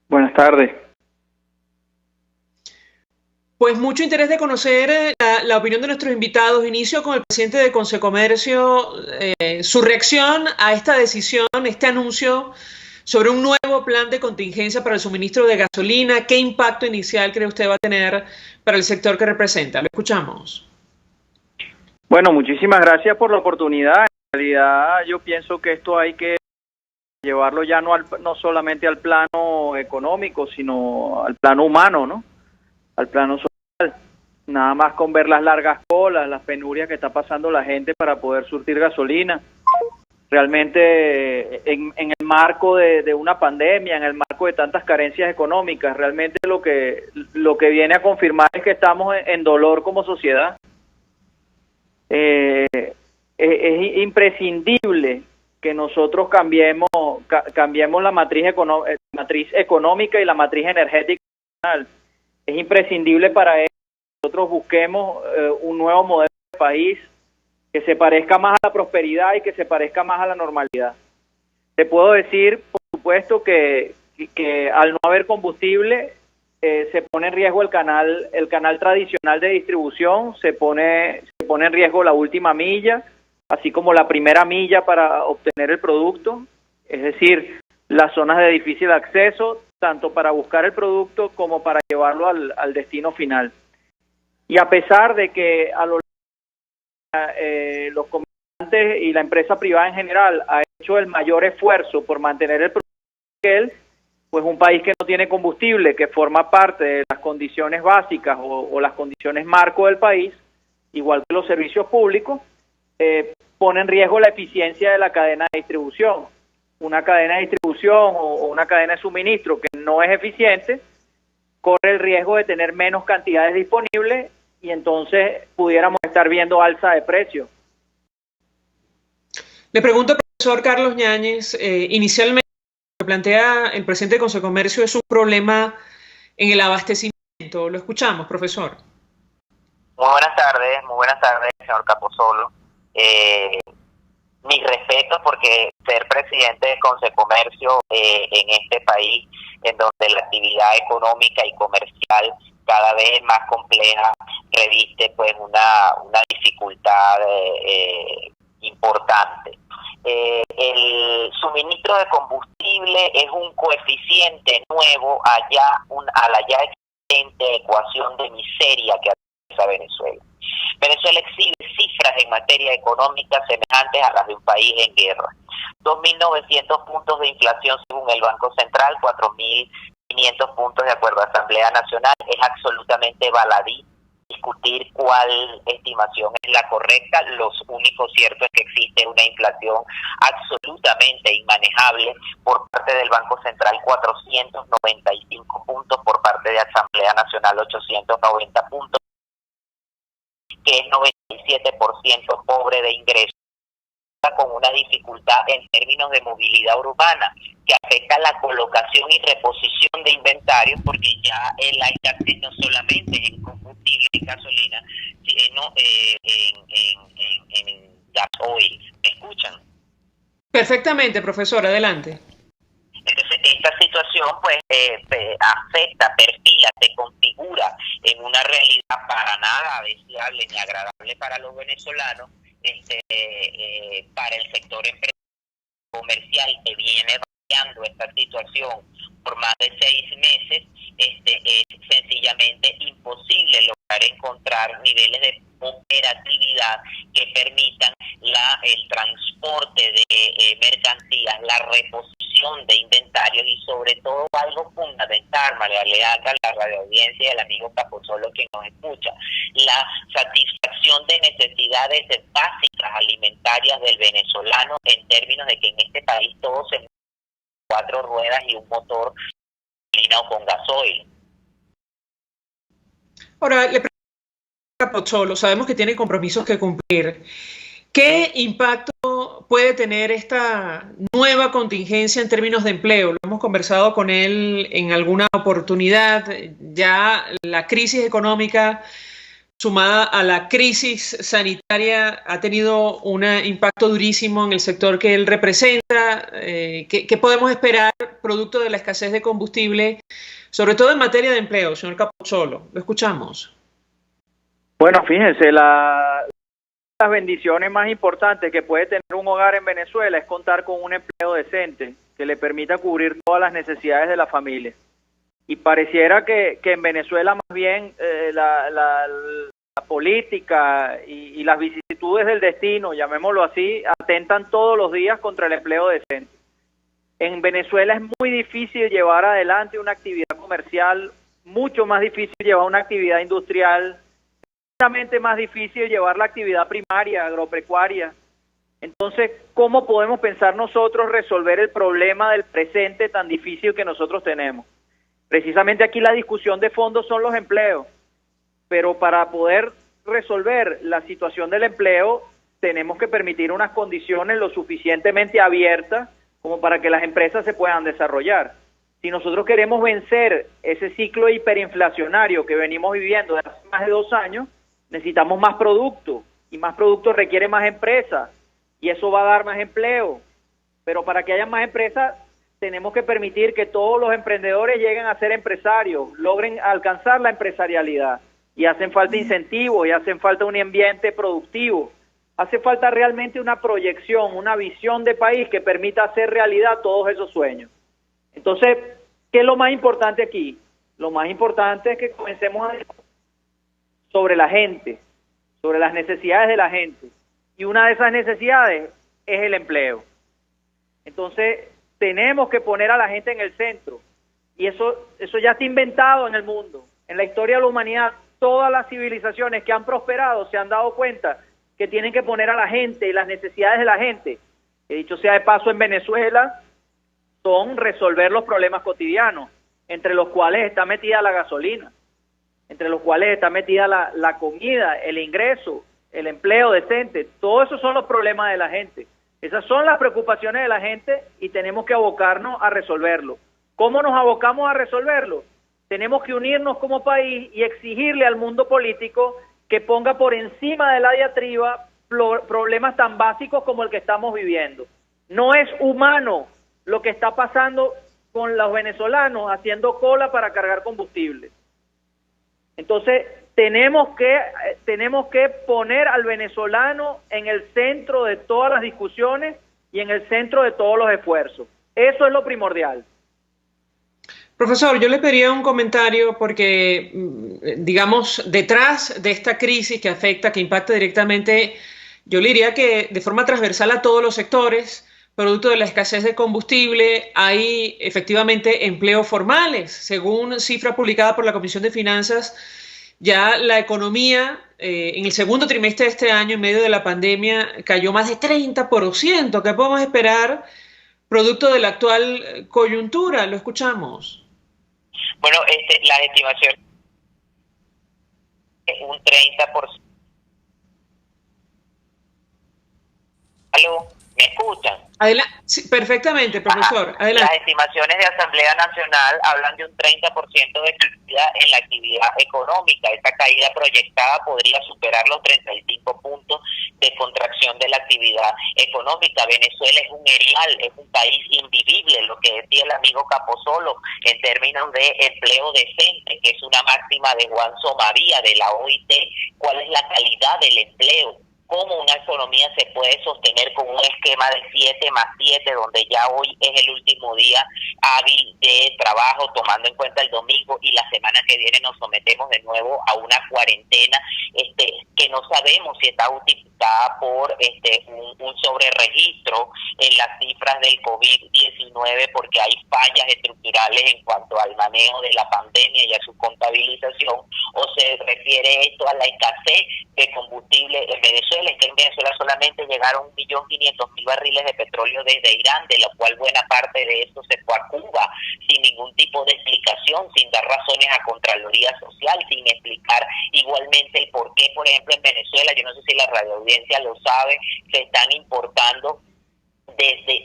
Buenas tardes. Pues mucho interés de conocer la opinión de nuestros invitados. Inicio con el presidente de Consecomercio, su reacción a esta decisión, este anuncio sobre un nuevo plan de contingencia para el suministro de gasolina. ¿Qué impacto inicial cree usted va a tener para el sector que representa? Lo escuchamos. Bueno, muchísimas gracias por la oportunidad. En realidad yo pienso que esto hay que llevarlo ya no solamente al plano económico, sino al plano humano, ¿no? Al plano social. Nada más con ver las largas colas, las penurias que está pasando la gente para poder surtir gasolina. Realmente en el marco de una pandemia, en el marco de tantas carencias económicas, realmente lo que viene a confirmar es que estamos en dolor como sociedad. Es imprescindible que nosotros cambiemos la matriz económica y la matriz energética nacional. Es imprescindible para eso que nosotros busquemos un nuevo modelo de país que se parezca más a la prosperidad y que se parezca más a la normalidad. Te puedo decir, por supuesto, que al no haber combustible se pone en riesgo el canal tradicional de distribución, se pone en riesgo la última milla, así como la primera milla para obtener el producto. es decir, las zonas de difícil acceso, tanto para buscar el producto como para llevarlo al destino final. Y a pesar de que a lo los comerciantes y la empresa privada en general ha hecho el mayor esfuerzo por mantener el producto, pues un país que no tiene combustible, que forma parte de las condiciones básicas o las condiciones marco del país, igual que los servicios públicos, pone en riesgo la eficiencia de la cadena de distribución. Una cadena de distribución o una cadena de suministro que no es eficiente, corre el riesgo de tener menos cantidades disponibles y entonces pudiéramos estar viendo alza de precios. Le pregunto, profesor Carlos Yáñez, inicialmente lo que plantea el presidente de Consecomercio es un problema en el abastecimiento. Lo escuchamos, profesor. Muy buenas tardes, señor Capozolo. Mis respetos, porque ser presidente de Consecomercio en este país, en donde la actividad económica y comercial cada vez es más compleja, reviste pues una dificultad importante. El suministro de combustible es un coeficiente nuevo a la ya existente ecuación de miseria que atraviesa Venezuela. Venezuela exhibe cifras en materia económica semejantes a las de un país en guerra. 2.900 puntos de inflación según el Banco Central, 4.500 puntos de acuerdo a Asamblea Nacional. Es absolutamente baladí discutir cuál estimación es la correcta. Lo único cierto es que existe una inflación absolutamente inmanejable por parte del Banco Central, 495 puntos, por parte de Asamblea Nacional, 890 puntos, que es 97% pobre de ingresos, con una dificultad en términos de movilidad urbana, que afecta la colocación y reposición de inventarios, porque ya el escasez no solamente es en combustible y gasolina, sino en gasoil. ¿Me escuchan? Perfectamente, profesor, adelante. Entonces, esta situación pues afecta, perfila, se configura en una realidad para nada deseable ni agradable para los venezolanos, para el sector comercial que viene variando esta situación por más de 6 meses. Es sencillamente imposible lograr encontrar niveles de operatividad que permitan el transporte de mercancías, la reposición de inventarios y sobre todo algo fundamental, María Leandra, la radioaudiencia y el amigo Capozolo que nos escucha, la satisfacción de necesidades básicas alimentarias del venezolano, en términos de que en este país todo se mueve con 4 ruedas y un motor o con gasoil. Ahora, le pregunto a Capozolo, sabemos que tiene compromisos que cumplir. ¿Qué impacto puede tener esta nueva contingencia en términos de empleo? Lo hemos conversado con él en alguna oportunidad. Ya la crisis económica sumada a la crisis sanitaria ha tenido un impacto durísimo en el sector que él representa. ¿Qué podemos esperar producto de la escasez de combustible, sobre todo en materia de empleo, señor Capozolo? Lo escuchamos. Bueno, fíjense, las bendiciones más importantes que puede tener un hogar en Venezuela es contar con un empleo decente que le permita cubrir todas las necesidades de la familia. Y pareciera que en Venezuela más bien la política y las vicisitudes del destino, llamémoslo así, atentan todos los días contra el empleo decente. En Venezuela es muy difícil llevar adelante una actividad comercial, mucho más difícil llevar una actividad industrial, muchamente más difícil llevar la actividad primaria, agropecuaria. Entonces, ¿cómo podemos pensar nosotros resolver el problema del presente tan difícil que nosotros tenemos? Precisamente aquí la discusión de fondo son los empleos, pero para poder resolver la situación del empleo tenemos que permitir unas condiciones lo suficientemente abiertas como para que las empresas se puedan desarrollar. Si nosotros queremos vencer ese ciclo hiperinflacionario que venimos viviendo desde hace más de 2 años, necesitamos más producto, y más producto requiere más empresas, y eso va a dar más empleo. Pero para que haya más empresas, tenemos que permitir que todos los emprendedores lleguen a ser empresarios, logren alcanzar la empresarialidad, y hacen falta incentivos, y hacen falta un ambiente productivo Hace falta realmente una proyección, una visión de país que permita hacer realidad todos esos sueños. Entonces, ¿qué es lo más importante aquí? Lo más importante es que comencemos a sobre la gente, sobre las necesidades de la gente. Y una de esas necesidades es el empleo. Entonces, tenemos que poner a la gente en el centro. Y eso ya está inventado en el mundo. En la historia de la humanidad, todas las civilizaciones que han prosperado se han dado cuenta que tienen que poner a la gente y las necesidades de la gente. Que dicho sea de paso, en Venezuela son resolver los problemas cotidianos, entre los cuales está metida la gasolina, entre los cuales está metida la comida, el ingreso, el empleo decente. Todos esos son los problemas de la gente. Esas son las preocupaciones de la gente y tenemos que abocarnos a resolverlo. ¿Cómo nos abocamos a resolverlo? Tenemos que unirnos como país y exigirle al mundo político que ponga por encima de la diatriba problemas tan básicos como el que estamos viviendo. No es humano lo que está pasando con los venezolanos haciendo cola para cargar combustible. Entonces, tenemos que poner al venezolano en el centro de todas las discusiones y en el centro de todos los esfuerzos. Eso es lo primordial. Profesor, yo le pediría un comentario porque, digamos, detrás de esta crisis que afecta, que impacta directamente, yo le diría que de forma transversal a todos los sectores, producto de la escasez de combustible, hay efectivamente empleos formales. Según cifra publicada por la Comisión de Finanzas, ya la economía en el segundo trimestre de este año, en medio de la pandemia, cayó más de 30%. ¿Qué podemos esperar producto de la actual coyuntura? Lo escuchamos. Bueno, las estimaciones es un 30%. ¿Aló? ¿Me escuchan? Sí, perfectamente, profesor. Adelante. Las estimaciones de Asamblea Nacional hablan de un 30% de caída en la actividad económica. Esta caída proyectada podría superar los 35 puntos de contracción de la actividad económica. Venezuela es un erial, es un país invivible, lo que decía el amigo Capozolo, en términos de empleo decente, que es una máxima de Juan Somavía, de la OIT. ¿Cuál es la calidad del empleo? ¿Cómo una economía se puede sostener con un esquema de 7+7, donde ya hoy es el último día hábil de trabajo, tomando en cuenta el domingo, y la semana que viene nos sometemos de nuevo a una cuarentena que no sabemos si está justificada por un sobreregistro en las cifras del COVID-19, porque hay fallas estructurales en cuanto al manejo de la pandemia y a su contabilización, o se refiere esto a la escasez de combustible en Venezuela? Es que en Venezuela solamente llegaron 1.500.000 barriles de petróleo desde Irán, de lo cual buena parte de esto se fue a Cuba, sin ningún tipo de explicación, sin dar razones a Contraloría Social, sin explicar igualmente el por qué, por ejemplo, en Venezuela, yo no sé si la radioaudiencia lo sabe, se están importando desde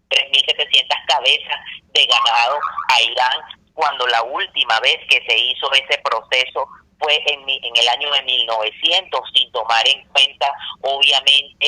3.700 cabezas de ganado a Irán, cuando la última vez que se hizo ese proceso fue en el año de 1900, sin tomar en cuenta obviamente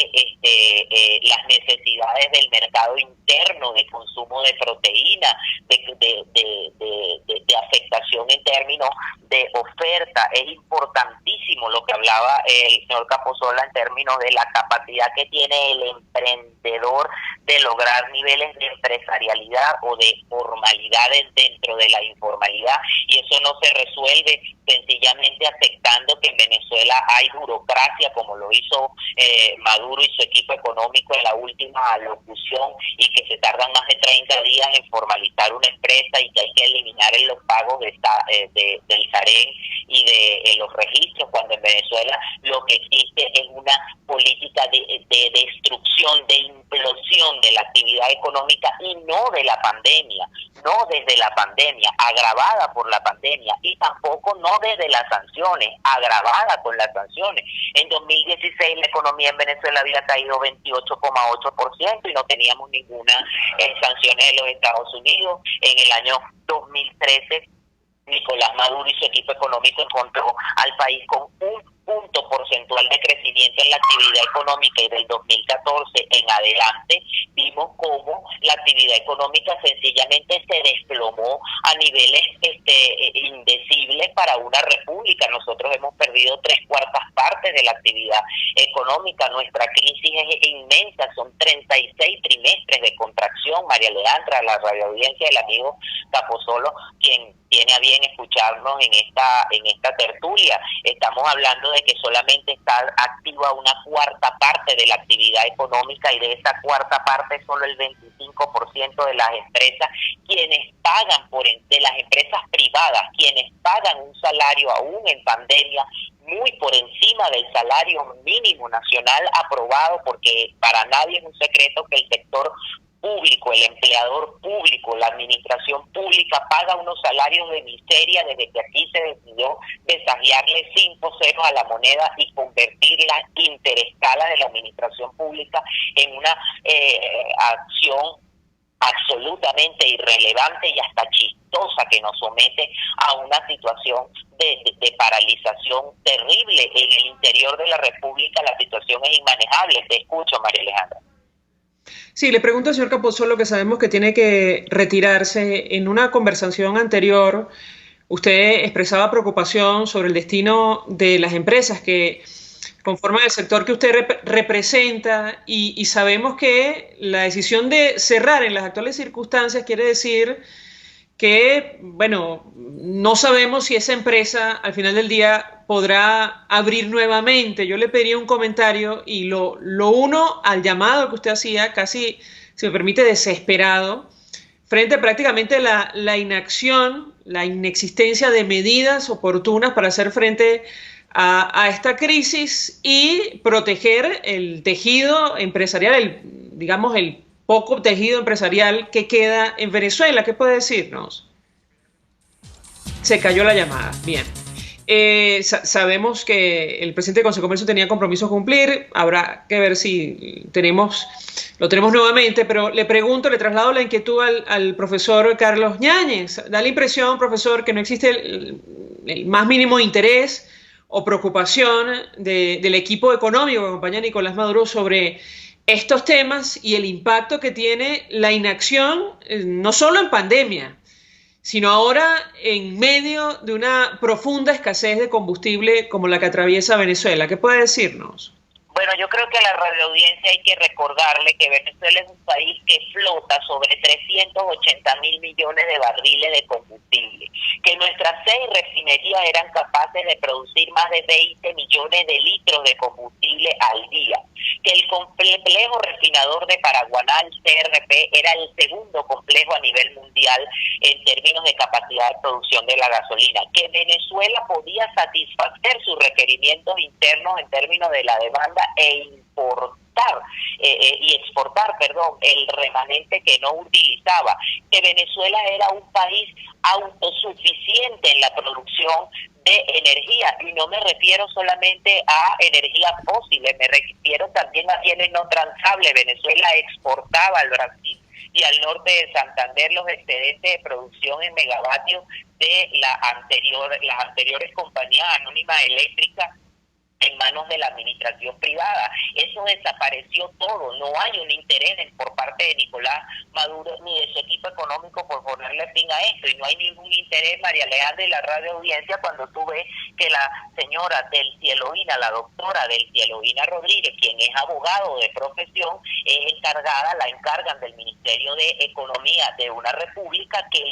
las necesidades del mercado interno de consumo de proteína, de afectación en términos de oferta. Es importantísimo lo que hablaba el señor Capozzola en términos de la capacidad que tiene el emprendedor de lograr niveles de empresarialidad o de formalidades dentro de la informalidad, y eso no se resuelve sencillamente aceptando que en Venezuela hay burocracia, como lo hizo Maduro y su equipo económico en la última locución, y que se tardan más de 30 días en formalizar una empresa, y que hay que eliminar los pagos del SAREN y de los registros, cuando en Venezuela lo que existe es una política de destrucción, de implosión de la actividad económica, y no de la pandemia, no desde la pandemia, agravada por la pandemia, y tampoco no desde las sanciones, agravada con las sanciones. En 2016 la economía en Venezuela había caído 28,8% y no teníamos ninguna sanciones de los Estados Unidos. En el año 2013 Nicolás Maduro y su equipo económico encontró al país con 1 punto porcentual de crecimiento en la actividad económica, y del 2014 en adelante vimos cómo la actividad económica sencillamente se desplomó a niveles indecibles para una república. Nosotros hemos perdido 3/4 de la actividad económica. Nuestra crisis es inmensa, son 36 trimestres de contracción. María Alejandra, la radioaudiencia del amigo Capozolo, quien tiene a bien escucharnos en esta tertulia, estamos hablando de que solamente está activa una 1/4 de la actividad económica, y de esa 1/4 solo el 25% de las empresas, quienes pagan de las empresas privadas, quienes pagan un salario aún en pandemia muy por encima del salario mínimo nacional aprobado, porque para nadie es un secreto que el sector público, el empleador público, la administración pública paga unos salarios de miseria desde que aquí se decidió desafiarle 5 ceros a la moneda y convertir la interescala de la administración pública en una acción absolutamente irrelevante y hasta chistosa, que nos somete a una situación de paralización terrible. En el interior de la República la situación es inmanejable. Te escucho, María Alejandra. Sí, le pregunto al señor Capozolo, que sabemos que tiene que retirarse. En una conversación anterior, usted expresaba preocupación sobre el destino de las empresas que conforman el sector que usted representa, y sabemos que la decisión de cerrar en las actuales circunstancias quiere decir que, bueno, no sabemos si esa empresa al final del día podrá abrir nuevamente. Yo le pediría un comentario y lo uno al llamado que usted hacía, casi, si me permite, desesperado, frente a prácticamente la inacción, la inexistencia de medidas oportunas para hacer frente a esta crisis y proteger el tejido empresarial, digamos, el poco tejido empresarial que queda en Venezuela. ¿Qué puede decirnos? Se cayó la llamada. Bien. Sabemos que el presidente del Consejo de Comercio tenía compromisos a cumplir. Habrá que ver si lo tenemos nuevamente, pero le traslado la inquietud al profesor Carlos Yáñez. Da la impresión, profesor, que no existe el más mínimo interés o preocupación del equipo económico que acompaña a Nicolás Maduro sobre estos temas y el impacto que tiene la inacción, no solo en pandemia, sino ahora en medio de una profunda escasez de combustible como la que atraviesa Venezuela. ¿Qué puede decirnos? Bueno, yo creo que a la radioaudiencia hay que recordarle que Venezuela es un país que flota sobre 380.000 millones de barriles de combustible, que nuestras 6 refinerías eran capaces de producir más de 20 millones de litros de combustible al día, que el complejo refinador de Paraguaná, el CRP, era el segundo complejo a nivel mundial en términos de capacidad de producción de la gasolina, que Venezuela podía satisfacer sus requerimientos internos en términos de la demanda e importar y exportar, el remanente que no utilizaba, que Venezuela era un país autosuficiente en la producción de energía, y no me refiero solamente a energías fósiles, me refiero también a bienes no transables. Venezuela exportaba al Brasil y al norte de Santander los excedentes de producción en megavatios de las anteriores compañías anónimas eléctricas en manos de la administración privada. Eso desapareció todo. No hay un interés por parte de Nicolás Maduro ni de su equipo económico por ponerle fin a esto, y no hay ningún interés, María Alejandra, de la radioaudiencia, cuando tú ves que la señora Del Cieloína, la doctora Del Cieloína Rodríguez, quien es abogado de profesión, es la encargan del Ministerio de Economía de una república que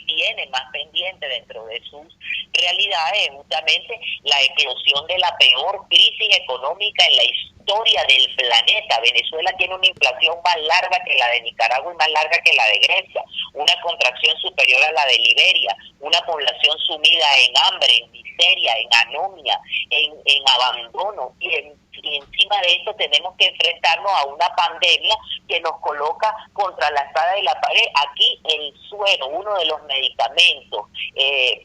tiene más pendiente dentro de sus realidades justamente la eclosión de la peor crisis económica en la historia del planeta. Venezuela tiene una inflación más larga que la de Nicaragua y más larga que la de Grecia, una contracción superior a la de Liberia, una población sumida en hambre, en miseria, en anomia, en abandono, y encima de esto tenemos que enfrentarnos a una pandemia que nos coloca contra la espada y la pared. Aquí el suero, uno de los medicamentos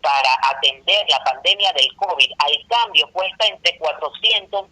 para atender la pandemia del COVID, al cambio cuesta entre $400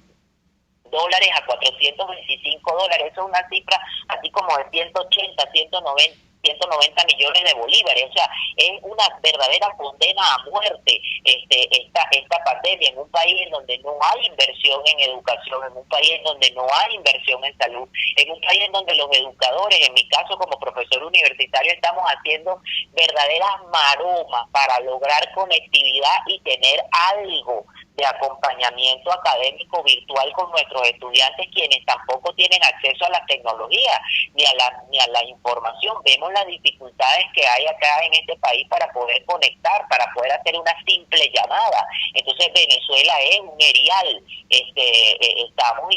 a $425. Eso es una cifra así como de 180, 190 190 millones de bolívares. O sea, es una verdadera condena a muerte esta pandemia en un país en donde no hay inversión en educación, en un país en donde no hay inversión en salud, en un país en donde los educadores, en mi caso como profesor universitario, estamos haciendo verdaderas maromas para lograr conectividad y tener algo de acompañamiento académico virtual con nuestros estudiantes, quienes tampoco tienen acceso a la tecnología ni a la información. Vemos las dificultades que hay acá en este país para poder conectar, para poder hacer una simple llamada. Entonces Venezuela es un erial. Estamos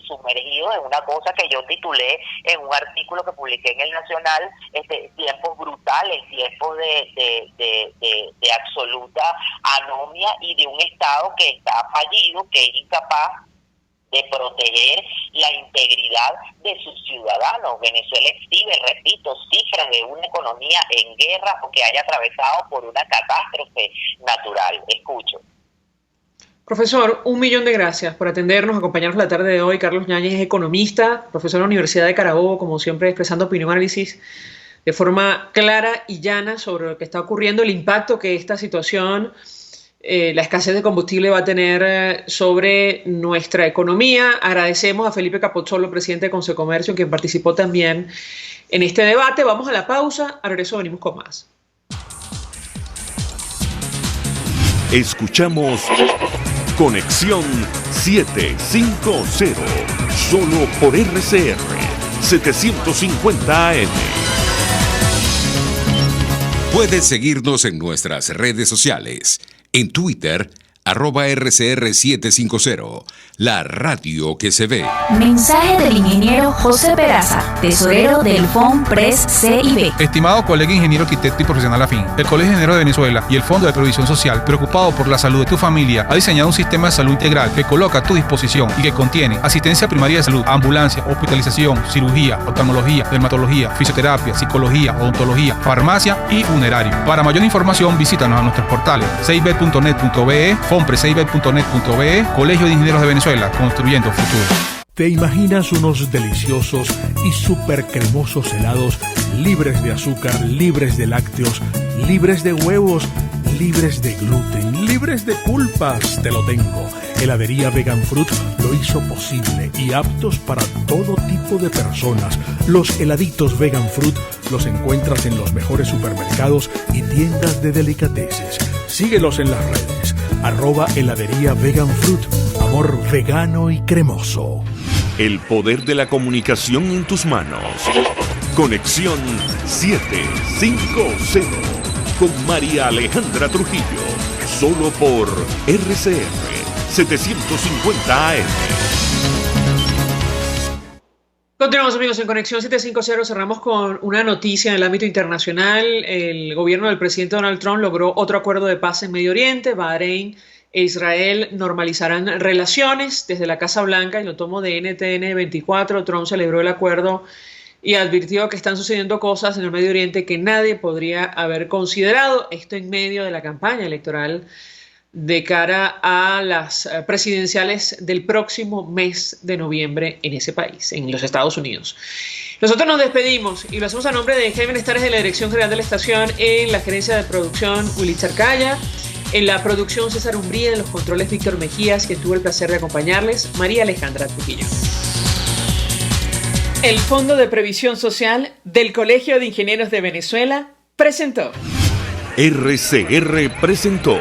sumergidos en una cosa que yo titulé en un artículo que publiqué en El Nacional, tiempos brutales, tiempos de absoluta anomia y de un Estado que está fallido, que es incapaz de proteger la integridad de sus ciudadanos. Venezuela exhibe, repito, cifras de una economía en guerra o que haya atravesado por una catástrofe natural. Escucho. Profesor, 1.000.000 de gracias por atendernos, acompañarnos la tarde de hoy. Carlos Yáñez es economista, profesor de la Universidad de Carabobo, como siempre expresando opinión y análisis de forma clara y llana sobre lo que está ocurriendo, el impacto que esta situación, la escasez de combustible va a tener sobre nuestra economía. Agradecemos a Felipe Capozolo, presidente de Consecomercio, quien participó también en este debate. Vamos a la pausa, al regreso venimos con más. Escuchamos Conexión 750, solo por RCR 750 AM. Puedes seguirnos en nuestras redes sociales. En Twitter, @RCR750, la radio que se ve. Mensaje del ingeniero José Peraza, tesorero del FOMPRES CIB. Estimado colega ingeniero, arquitecto y profesional afín, el Colegio de Ingenieros de Venezuela y el Fondo de Previsión Social, preocupado por la salud de tu familia, ha diseñado un sistema de salud integral que coloca a tu disposición y que contiene asistencia primaria de salud, ambulancia, hospitalización, cirugía, oftalmología, dermatología, fisioterapia, psicología, odontología, farmacia y funerario. Para mayor información, visítanos a nuestros portales cib.net.be, FOMPRESCIB.net.be, Colegio de Ingenieros de Venezuela, construyendo futuro. ¿Te imaginas unos deliciosos y súper cremosos helados libres de azúcar, libres de lácteos, libres de huevos, libres de gluten, libres de pulpas? Te lo tengo. Heladería Vegan Fruit lo hizo posible y aptos para todo tipo de personas. Los heladitos Vegan Fruit los encuentras en los mejores supermercados y tiendas de delicateces. Síguelos en las redes. @heladería Vegan Fruit. Amor vegano y cremoso. El poder de la comunicación en tus manos. Conexión 750 con María Alejandra Trujillo. Solo por RCR 750 AM. Continuamos, amigos, en Conexión 750. Cerramos con una noticia en el ámbito internacional. El gobierno del presidente Donald Trump logró otro acuerdo de paz en Medio Oriente. Bahrein e Israel normalizarán relaciones. Desde la Casa Blanca, y lo tomo de NTN 24, Trump celebró el acuerdo y advirtió que están sucediendo cosas en el Medio Oriente que nadie podría haber considerado. Esto en medio de la campaña electoral de cara a las presidenciales del próximo mes de noviembre en ese país, en los Estados Unidos. Nosotros nos despedimos y lo hacemos a nombre de Jaime Estares de la Dirección General de la Estación, en la gerencia de producción Willy Charcaya, en la producción César Umbría, en los controles Víctor Mejías, que tuvo el placer de acompañarles, María Alejandra Trujillo. El Fondo de Previsión Social del Colegio de Ingenieros de Venezuela presentó. RCR presentó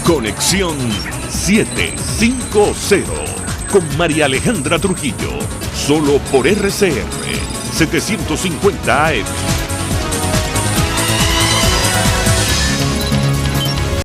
Conexión 750 con María Alejandra Trujillo, solo por RCR 750 AM.